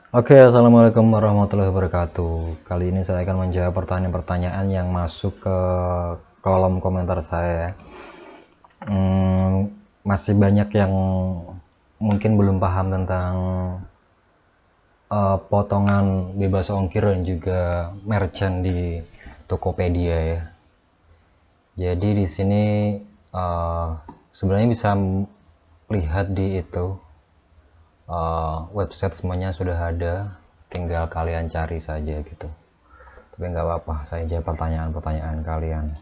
Oke, assalamualaikum warahmatullahi wabarakatuh. Kali ini saya akan menjawab pertanyaan-pertanyaan yang masuk ke kolom komentar saya. Masih banyak yang mungkin belum paham tentang potongan bebas ongkir dan juga merchant di Tokopedia ya. Jadi di sini sebenarnya bisa lihat di itu website semuanya sudah ada, tinggal kalian cari saja gitu. Tapi nggak apa-apa, saya jawab pertanyaan-pertanyaan kalian.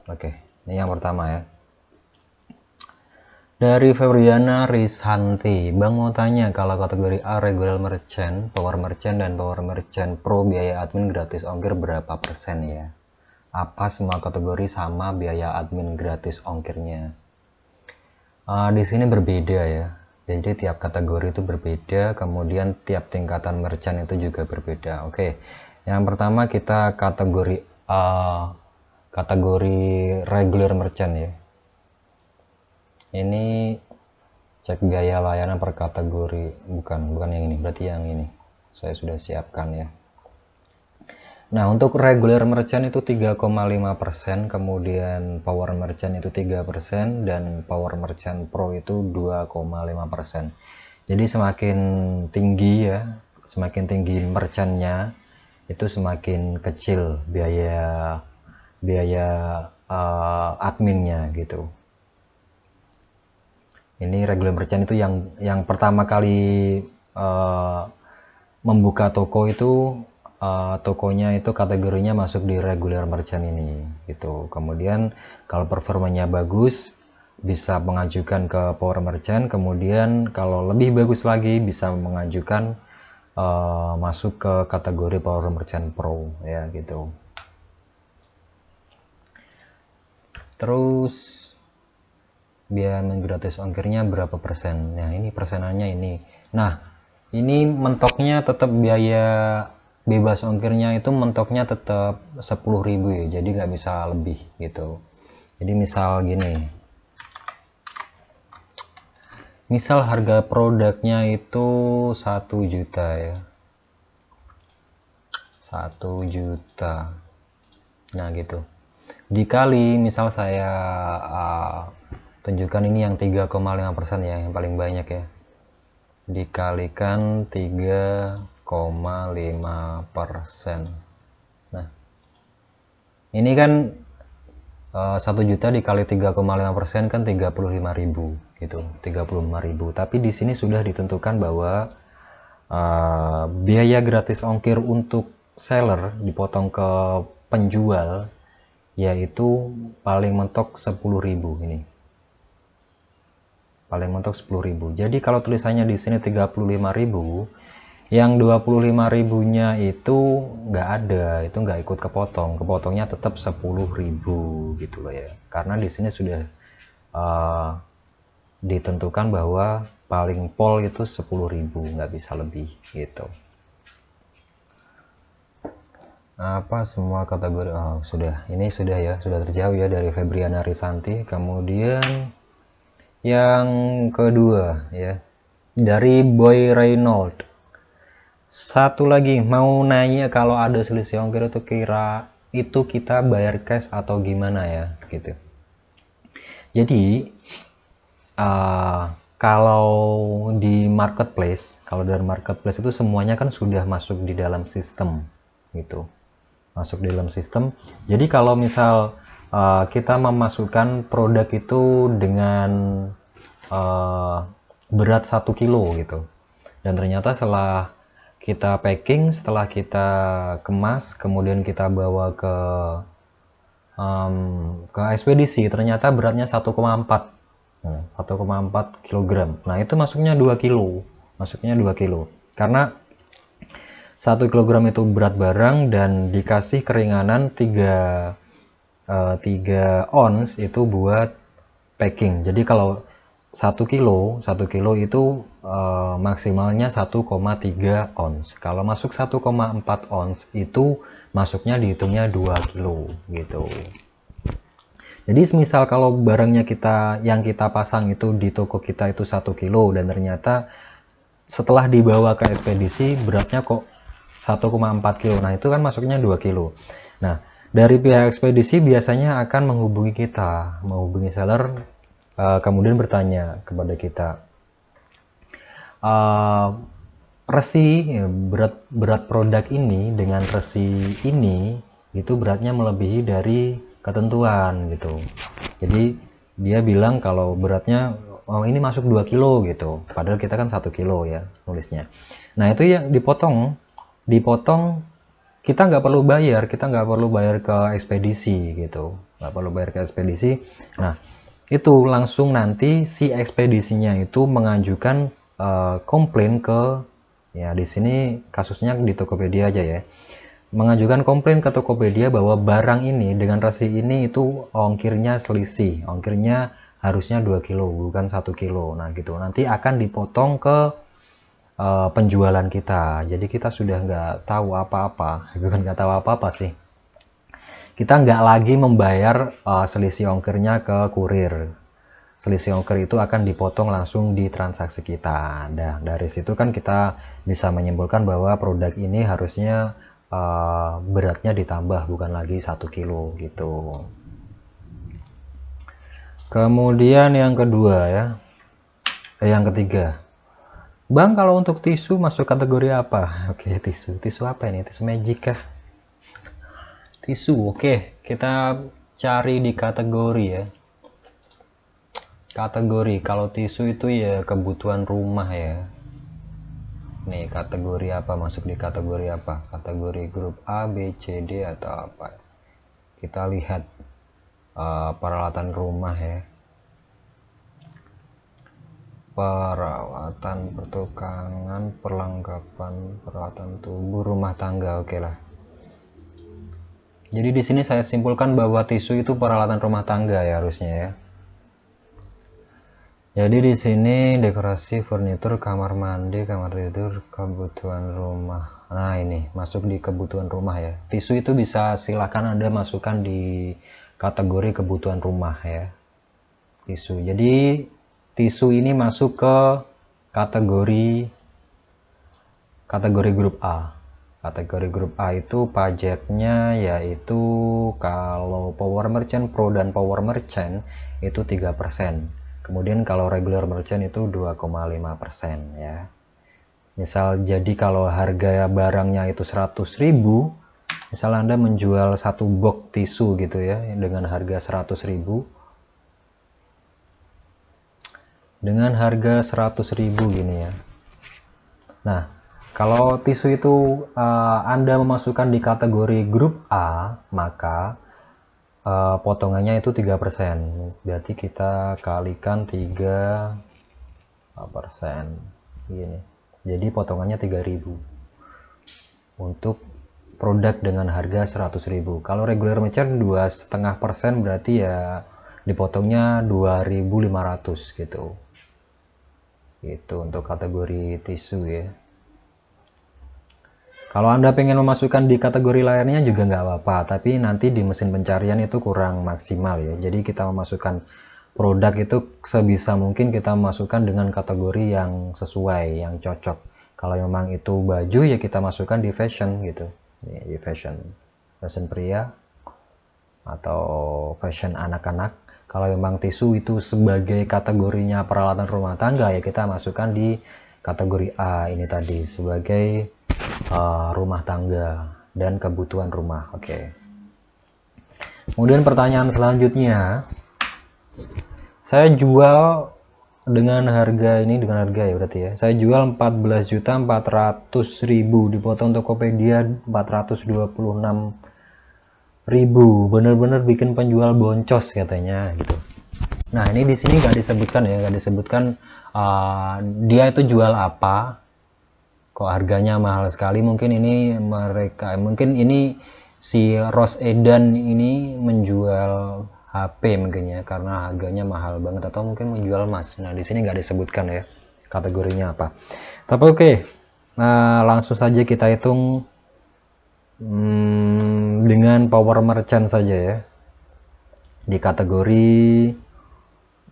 Oke, ini yang pertama ya. Dari Febriana Risanti, Bang mau tanya, kalau kategori A regular merchant, power merchant, dan power merchant pro biaya admin gratis ongkir berapa persen ya? Apa semua kategori sama biaya admin gratis ongkirnya? Di sini berbeda ya. Jadi tiap kategori itu berbeda, kemudian tiap tingkatan merchant itu juga berbeda. Oke, yang pertama kita kategori kategori regular merchant ya. Ini cek biaya layanan per kategori, bukan yang ini, berarti yang ini saya sudah siapkan ya. Nah, untuk regular merchant itu 3,5%, kemudian power merchant itu 3%, dan power merchant pro itu 2,5%. Jadi semakin tinggi ya, semakin tinggi merchantnya, itu semakin kecil biaya adminnya gitu. Ini regular merchant itu yang pertama kali membuka toko itu tokonya itu kategorinya masuk di regular merchant ini gitu. Kemudian kalau performanya bagus bisa mengajukan ke power merchant, kemudian kalau lebih bagus lagi bisa mengajukan masuk ke kategori power merchant pro ya gitu. Terus biaya gratis ongkirnya berapa persen? Nah, ini persenannya ini. Nah, ini mentoknya tetap biaya bebas ongkirnya itu mentoknya tetap 10.000 ya, jadi nggak bisa lebih gitu. Jadi misal gini, misal harga produknya itu 1 juta ya, 1 juta, nah gitu, dikali misal saya tunjukkan ini yang 3,5% ya, yang paling banyak ya, dikalikan 3,5%. Nah, ini kan 1 juta dikali 3,5% kan 35.000 gitu, 35.000. Tapi di sini sudah ditentukan bahwa biaya gratis ongkir untuk seller dipotong ke penjual yaitu paling mentok 10.000 ini. Paling mentok 10.000. Jadi kalau tulisannya di sini 35.000, yang 25.000-nya itu nggak ada, itu nggak ikut kepotongnya tetap 10.000 gitu loh ya, karena di sini sudah ditentukan bahwa paling pol itu 10.000, nggak bisa lebih gitu. Apa semua kategori, sudah, ini sudah ya, sudah terjawab ya dari Febriana Risanti. Kemudian yang kedua ya, dari Boy Reynold, satu lagi mau nanya, kalau ada selisih ongkir itu kira itu kita bayar cash atau gimana ya gitu. Jadi kalau di marketplace, kalau dari marketplace itu semuanya kan sudah masuk di dalam sistem gitu, masuk di dalam sistem. Jadi kalau misal kita memasukkan produk itu dengan berat 1 kilo gitu, dan ternyata setelah kita packing, setelah kita kemas, kemudian kita bawa ke ekspedisi, ternyata beratnya 1,4 kg. Nah, itu masuknya 2 kilo. Masuknya 2 kilo. Karena 1 kg itu berat barang dan dikasih keringanan 3 ons itu buat packing. Jadi kalau 1 kilo itu maksimalnya 1,3 ons. Kalau masuk 1,4 ons itu masuknya dihitungnya 2 kilo gitu. Jadi misal kalau barangnya yang kita pasang itu di toko kita itu 1 kilo dan ternyata setelah dibawa ke ekspedisi beratnya kok 1,4 kilo. Nah, itu kan masuknya 2 kilo. Nah, dari pihak ekspedisi biasanya akan menghubungi kita, menghubungi seller, kemudian bertanya kepada kita, resi ya, berat produk ini dengan resi ini itu beratnya melebihi dari ketentuan gitu. Jadi dia bilang kalau beratnya ini masuk 2 kilo gitu, padahal kita kan 1 kilo ya nulisnya. Nah, itu ya dipotong kita nggak perlu bayar, ke ekspedisi gitu, nggak perlu bayar ke ekspedisi. Nah, itu langsung nanti si ekspedisinya itu mengajukan komplain ke, ya di sini kasusnya di Tokopedia aja ya, mengajukan komplain ke Tokopedia bahwa barang ini dengan resi ini itu ongkirnya selisih, ongkirnya harusnya 2 kilo bukan 1 kilo. Nah gitu, nanti akan dipotong ke penjualan kita. Jadi kita sudah nggak tahu apa-apa, bukan nggak tahu apa-apa sih, kita nggak lagi membayar selisih ongkirnya ke kurir. Selisih ongkir itu akan dipotong langsung di transaksi kita. Nah, dari situ kan kita bisa menyimpulkan bahwa produk ini harusnya beratnya ditambah, bukan lagi 1 kilo gitu. Kemudian yang kedua ya, yang ketiga, Bang, kalau untuk tisu masuk kategori apa? Oke, tisu apa ini? Tisu magic kah? Tisu, oke, kita cari di kategori ya. Kategori, kalau tisu itu ya kebutuhan rumah ya. Nih, kategori apa? Masuk di kategori apa? Kategori grup A, B, C, D atau apa? Kita lihat peralatan rumah ya. Perawatan pertukangan, perlengkapan, peralatan tubuh, rumah tangga, oke lah. Jadi di sini saya simpulkan bahwa tisu itu peralatan rumah tangga ya harusnya ya. Jadi di sini dekorasi, furnitur, kamar mandi, kamar tidur, kebutuhan rumah. Nah ini masuk di kebutuhan rumah ya. Tisu itu bisa silakan Anda masukkan di kategori kebutuhan rumah ya. Tisu. Jadi tisu ini masuk ke kategori grup A. Kategori grup A itu pajaknya yaitu kalau Power Merchant Pro dan Power Merchant itu 3%. Kemudian kalau regular merchant itu 2,5% ya. Misal jadi kalau harga barangnya itu 100.000, misal Anda menjual satu box tisu gitu ya dengan harga 100.000. Dengan harga 100.000 gini ya. Nah, kalau tisu itu Anda memasukkan di kategori grup A, maka potongannya itu 3%. Berarti kita kalikan 3% gini. Jadi potongannya 3.000 untuk produk dengan harga 100.000. Kalau regular merchant 2,5% berarti ya dipotongnya 2.500 gitu. Itu untuk kategori tisu ya. Kalau Anda pengen memasukkan di kategori lainnya juga nggak apa-apa, tapi nanti di mesin pencarian itu kurang maksimal ya. Jadi kita memasukkan produk itu sebisa mungkin kita masukkan dengan kategori yang sesuai, yang cocok. Kalau memang itu baju ya kita masukkan di fashion gitu, di fashion pria atau fashion anak-anak. Kalau memang tisu itu sebagai kategorinya peralatan rumah tangga ya kita masukkan di kategori A ini tadi sebagai rumah tangga dan kebutuhan rumah. Oke. Kemudian pertanyaan selanjutnya, saya jual dengan harga ini, dengan harga ya berarti ya. Saya jual 14.400.000 dipotong Tokopedia 426.000. Bener-bener bikin penjual boncos katanya gitu. Nah ini di sini nggak disebutkan ya, nggak disebutkan dia itu jual apa, kok harganya mahal sekali. Mungkin ini si Ros Edan ini menjual HP mungkin ya, karena harganya mahal banget, atau mungkin menjual emas. Nah di sini nggak disebutkan ya kategorinya apa. Tapi oke, langsung saja kita hitung dengan Power Merchant saja ya. Di kategori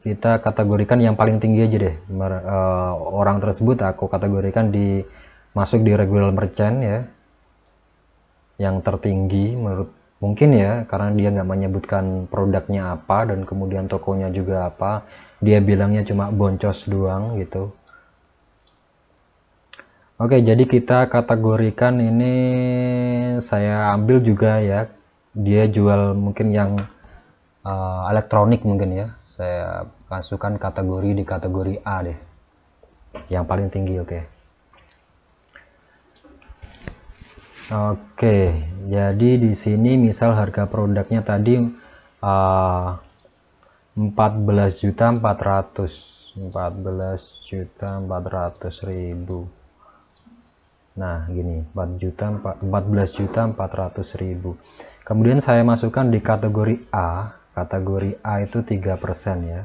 kita kategorikan yang paling tinggi aja deh. Orang tersebut aku kategorikan masuk di regular merchant ya, yang tertinggi menurut mungkin ya, karena dia nggak menyebutkan produknya apa dan kemudian tokonya juga apa, dia bilangnya cuma boncos doang gitu. Oke, jadi kita kategorikan ini, saya ambil juga ya, dia jual mungkin yang elektronik mungkin ya, saya masukkan kategori di kategori A deh, yang paling tinggi. Oke, jadi di sini misal harga produknya tadi 14.400.000. Nah, gini, 14.400.000. Kemudian saya masukkan di kategori A. Kategori A itu 3% ya.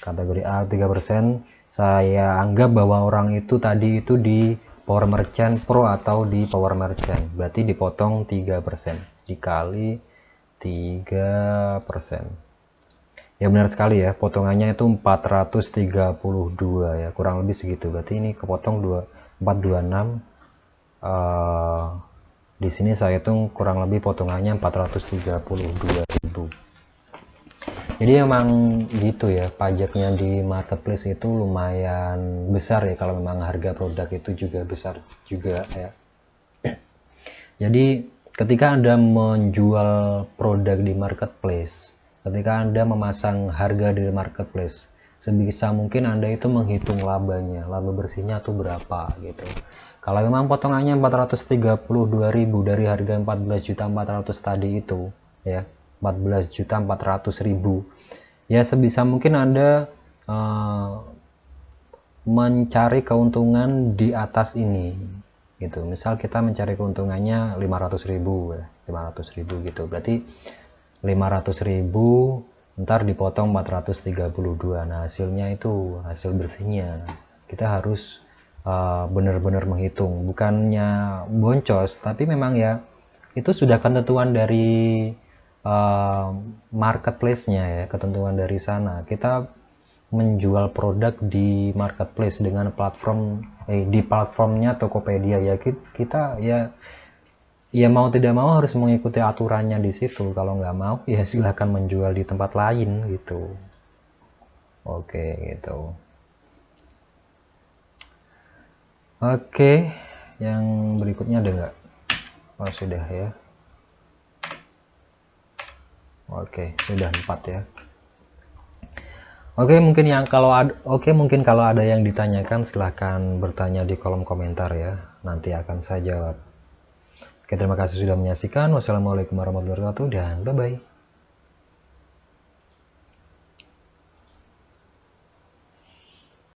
Kategori A 3%, saya anggap bahwa orang itu tadi itu di Power Merchant Pro atau di Power Merchant. Berarti dipotong 3%. Dikali 3%. Ya benar sekali ya, potongannya itu 432 ya, kurang lebih segitu. Berarti ini kepotong 426. Di sini saya hitung kurang lebih potongannya 432.000. Jadi emang gitu ya, pajaknya di marketplace itu lumayan besar ya, kalau memang harga produk itu juga besar juga ya. Jadi ketika Anda menjual produk di marketplace, ketika Anda memasang harga di marketplace, sebisa mungkin Anda itu menghitung labanya, laba bersihnya tuh berapa gitu. Kalau memang potongannya 432.000 dari harga 14.400.000 tadi itu ya, 14.400.000, ya sebisa mungkin Anda mencari keuntungan di atas ini gitu. Misal kita mencari keuntungannya 500.000 ya, 500.000 gitu. Berarti 500.000 ntar dipotong 432. Nah, hasilnya itu hasil bersihnya. Kita harus benar-benar menghitung, bukannya boncos, tapi memang ya itu sudah ketentuan dari marketplace-nya ya, ketentuan dari sana. Kita menjual produk di marketplace dengan platform di platformnya Tokopedia ya, kita ya mau tidak mau harus mengikuti aturannya di situ. Kalau nggak mau ya silahkan menjual di tempat lain gitu. Oke gitu. Oke, yang berikutnya ada nggak? Oh sudah ya. Oke, sudah 4 ya. Oke, mungkin kalau ada yang ditanyakan silahkan bertanya di kolom komentar ya. Nanti akan saya jawab. Oke, terima kasih sudah menyaksikan. Wassalamualaikum warahmatullahi wabarakatuh dan bye-bye.